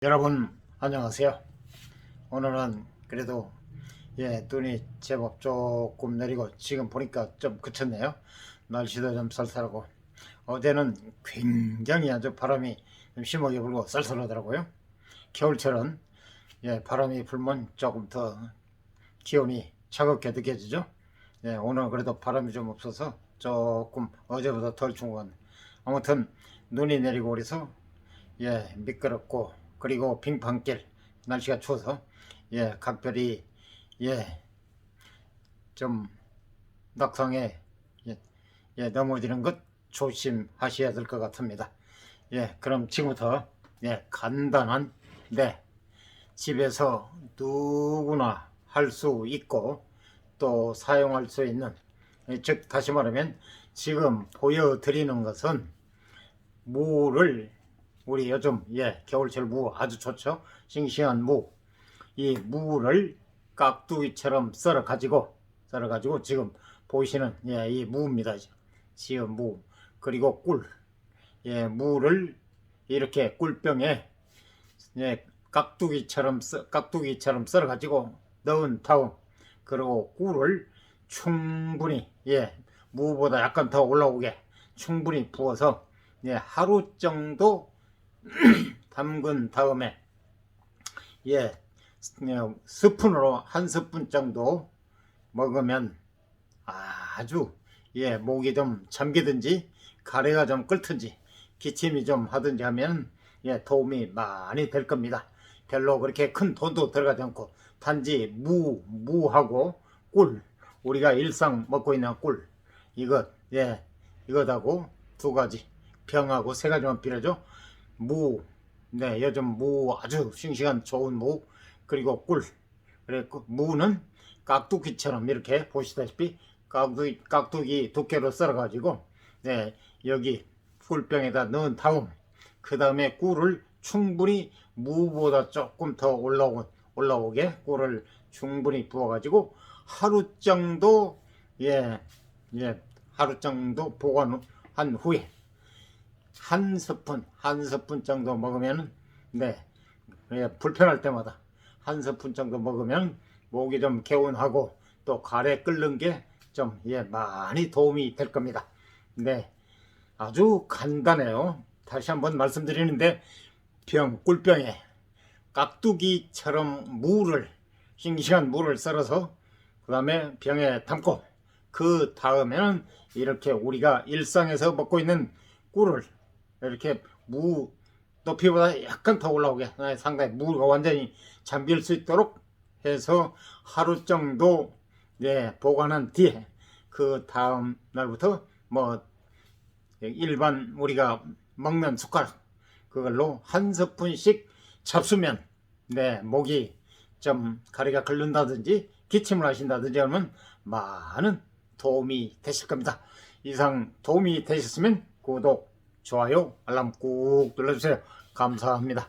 여러분 안녕하세요. 오늘은 그래도 눈이 제법 조금 내리고 지금 보니까 좀 그쳤네요. 날씨도 좀 쌀쌀하고 어제는 굉장히 아주 바람이 좀 심하게 불고 쌀쌀하더라고요. 겨울철은 바람이 불면 조금 더 기온이 차갑게 느껴지죠. 오늘 그래도 바람이 좀 없어서 조금 어제보다 덜 추운 건 아무튼 눈이 내리고 그래서 미끄럽고 그리고 빙판길 날씨가 추워서 각별히 좀 낙상에 넘어지는 것 조심하셔야 될 것 같습니다. 그럼 지금부터 간단한 집에서 누구나 할 수 있고 또 사용할 수 있는, 즉 다시 말하면 지금 보여드리는 것은 무를, 우리 요즘 겨울철 무 아주 좋죠. 싱싱한 무, 이 무를 깍두기처럼 썰어 가지고 지금 보이시는 이 무입니다. 지금 무, 그리고 꿀, 무를 이렇게 꿀병에 깍두기처럼 썰어 가지고 넣은 다음, 그리고 꿀을 충분히 무보다 약간 더 올라오게 충분히 부어서 하루 정도 담근 다음에 스푼으로 한 스푼 정도 먹으면 아주 목이 좀 잠기든지 가래가 좀 끓든지 기침이 좀 하든지 하면 도움이 많이 될 겁니다. 별로 그렇게 큰 돈도 들어가지 않고 단지 무하고 꿀, 우리가 일상 먹고 있는 꿀, 이것하고 두 가지, 병하고 세 가지만 필요하죠. 무, 요즘 무 아주 싱싱한 좋은 무, 그리고 꿀. 그리고 무는 깍두기처럼 이렇게 보시다시피 깍두기 두께로 썰어 가지고 여기 꿀병에다 넣은 다음, 그 다음에 꿀을 충분히 무보다 조금 더 올라오게 꿀을 충분히 부어 가지고 하루 정도 하루 정도 보관한 후에 한 스푼 정도 먹으면 불편할 때마다 한 스푼 정도 먹으면 목이 좀 개운하고 또 가래 끓는 게 좀 많이 도움이 될 겁니다. 아주 간단해요. 다시 한번 말씀드리는데, 꿀병에 깍두기처럼 싱싱한 무를 썰어서 그 다음에 병에 담고, 그 다음에는 이렇게 우리가 일상에서 먹고 있는 꿀을 이렇게 무 높이보다 약간 더 올라오게 상당히 무가 완전히 잠길 수 있도록 해서 하루 정도 보관한 뒤에, 그 다음 날부터 일반 우리가 먹는 숟가락 그걸로 한 스푼씩 잡수면 목이 좀 가래가 끓는다든지 기침을 하신다든지 하면 많은 도움이 되실 겁니다. 이상 도움이 되셨으면 구독, 좋아요, 알람 꾹 눌러주세요. 감사합니다.